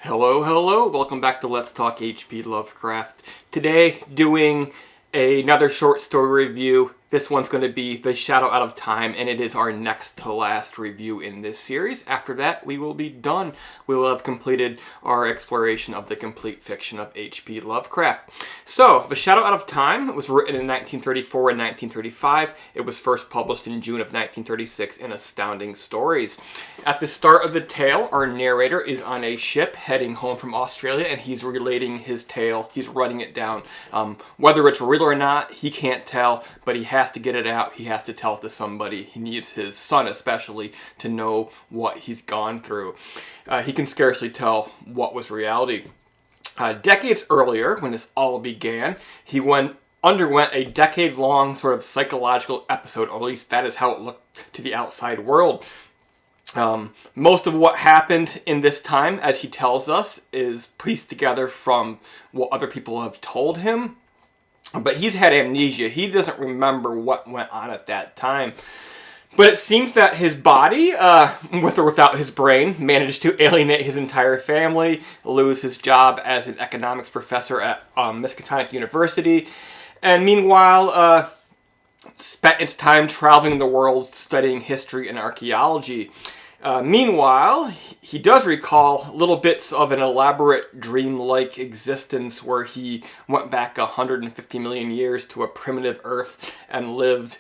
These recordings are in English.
Hello, hello. Welcome back to Let's Talk H.P. Lovecraft. Today, doing another short story review. This one's going to be The Shadow Out of Time, and it is our next to last review in this series. After that, we will be done. We will have completed our exploration of the complete fiction of H.P. Lovecraft. So, The Shadow Out of Time was written in 1934 and 1935. It was first published in June of 1936 in Astounding Stories. At the start of the tale, our narrator is on a ship heading home from Australia, and he's relating his tale. He's writing it down. Whether it's real or not, he can't tell, but he has to get it out. He has to tell it to somebody. He needs his son especially to know what he's gone through. He can scarcely tell what was reality. Decades earlier, when this all began, he underwent a decade-long sort of psychological episode, or at least that is how it looked to the outside world. Most of what happened in this time, as he tells us, is pieced together from what other people have told him. But he's had amnesia. He doesn't remember what went on at that time. But it seems that his body, with or without his brain, managed to alienate his entire family, lose his job as an economics professor at Miskatonic University, and meanwhile spent its time traveling the world studying history and archaeology. Meanwhile, he does recall little bits of an elaborate dream-like existence where he went back 150 million years to a primitive Earth and lived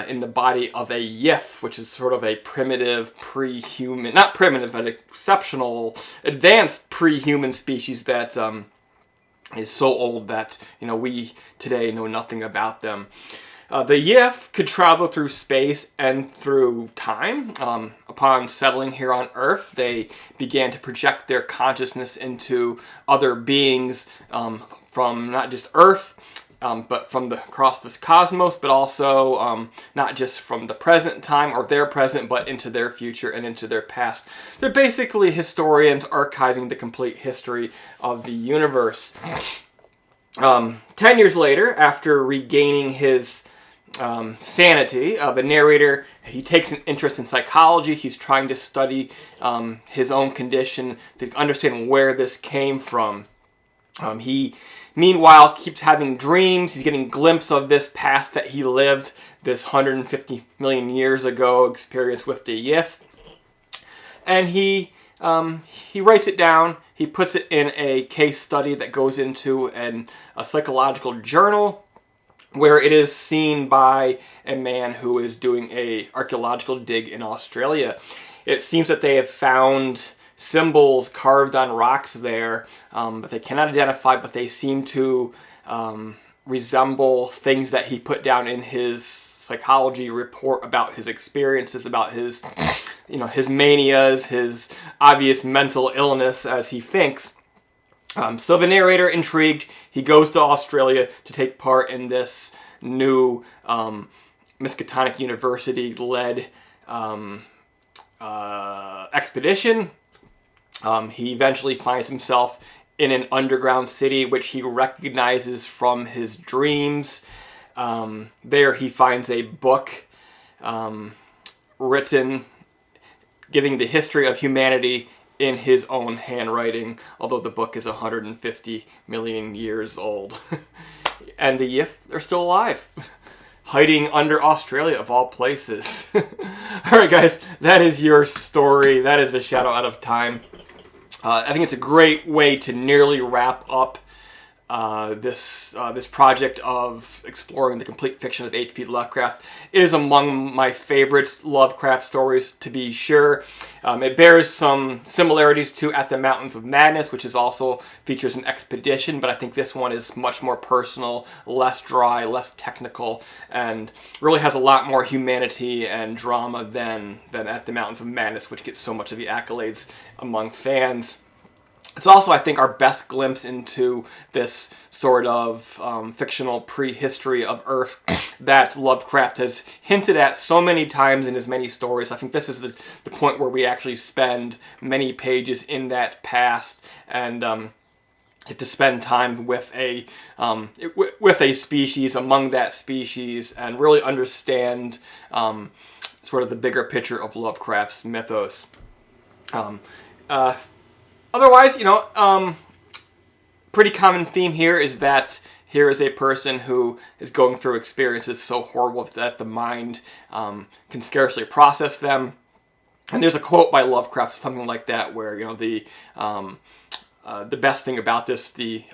in the body of a Yith, which is sort of a primitive pre-human, not primitive, but exceptional, advanced pre-human species that is so old that we today know nothing about them. The Yith could travel through space and through time. Upon settling here on Earth, they began to project their consciousness into other beings from not just Earth, but from across this cosmos, but also not just from the present time or their present, but into their future and into their past. They're basically historians archiving the complete history of the universe. 10 years later, after regaining his sanity, the narrator, he takes an interest in psychology. He's trying to study his own condition to understand where this came from. He, meanwhile, keeps having dreams. He's getting a glimpse of this past that he lived, this 150 million years ago experience with the Yith. And he writes it down. He puts it in a case study that goes into a psychological journal, where it is seen by a man who is doing a archaeological dig in Australia. It seems that they have found symbols carved on rocks there, but they cannot identify, but they seem to resemble things that he put down in his psychology report about his experiences, about his, his manias, his obvious mental illness as he thinks. So the narrator, intrigued, he goes to Australia to take part in this new Miskatonic University-led expedition. He eventually finds himself in an underground city, which he recognizes from his dreams. There he finds a book written giving the history of humanity in his own handwriting, although the book is 150 million years old. And the Yith, they're still alive, hiding under Australia of all places. Alright guys, that is your story. That is The Shadow Out of Time. I think it's a great way to nearly wrap up this project of exploring the complete fiction of H.P. Lovecraft. It is among my favorite Lovecraft stories, to be sure. It bears some similarities to At the Mountains of Madness, which also features an expedition, but I think this one is much more personal, less dry, less technical, and really has a lot more humanity and drama than At the Mountains of Madness, which gets so much of the accolades among fans. It's also, I think, our best glimpse into this sort of fictional prehistory of Earth that Lovecraft has hinted at so many times in his many stories. I think this is the point where we actually spend many pages in that past and get to spend time with a species, among that species, and really understand sort of the bigger picture of Lovecraft's mythos. Otherwise, pretty common theme here is that here is a person who is going through experiences so horrible that the mind can scarcely process them. And there's a quote by Lovecraft, something like that, where the best thing about this, the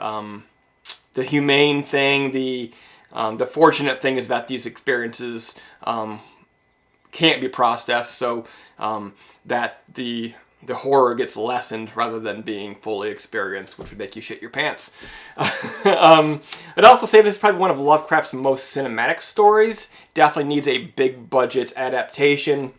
humane thing, the fortunate thing is that these experiences can't be processed, so that the horror gets lessened rather than being fully experienced, which would make you shit your pants. I'd also say this is probably one of Lovecraft's most cinematic stories. Definitely needs a big budget adaptation.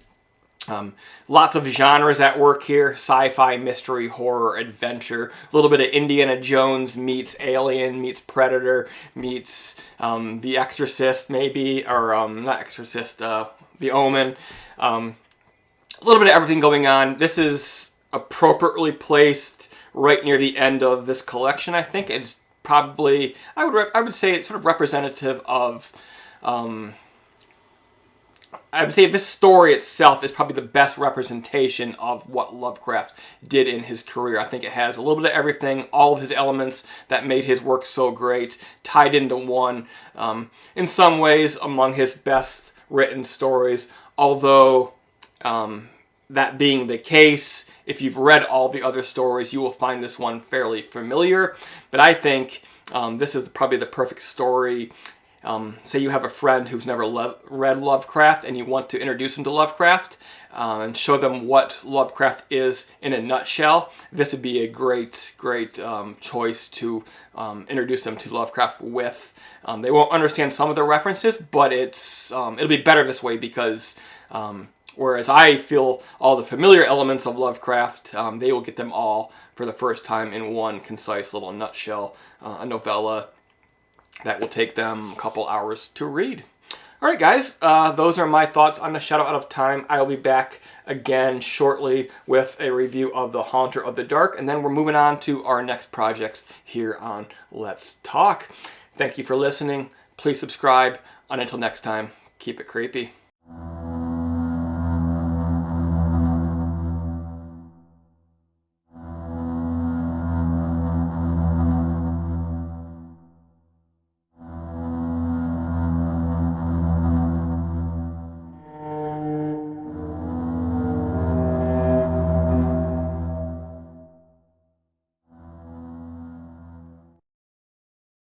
Lots of genres at work here: sci-fi, mystery, horror, adventure. A little bit of Indiana Jones meets Alien meets Predator meets The Exorcist, maybe, or not Exorcist, The Omen. A little bit of everything going on. This is appropriately placed right near the end of this collection. I think it's probably, I would say it's sort of representative of. I would say this story itself is probably the best representation of what Lovecraft did in his career. I think it has a little bit of everything, all of his elements that made his work so great, tied into one. In some ways, among his best written stories, although that being the case, if you've read all the other stories, you will find this one fairly familiar. But I think this is probably the perfect story. Say you have a friend who's never read Lovecraft and you want to introduce them to Lovecraft and show them what Lovecraft is in a nutshell. This would be a great choice to introduce them to Lovecraft with. They won't understand some of the references, but it'll be better this way because whereas I feel all the familiar elements of Lovecraft, they will get them all for the first time in one concise little nutshell, a novella that will take them a couple hours to read. All right, guys, those are my thoughts on The Shadow Out of Time. I will be back again shortly with a review of The Haunter of the Dark, and then we're moving on to our next projects here on Let's Talk. Thank you for listening. Please subscribe, and until next time, keep it creepy.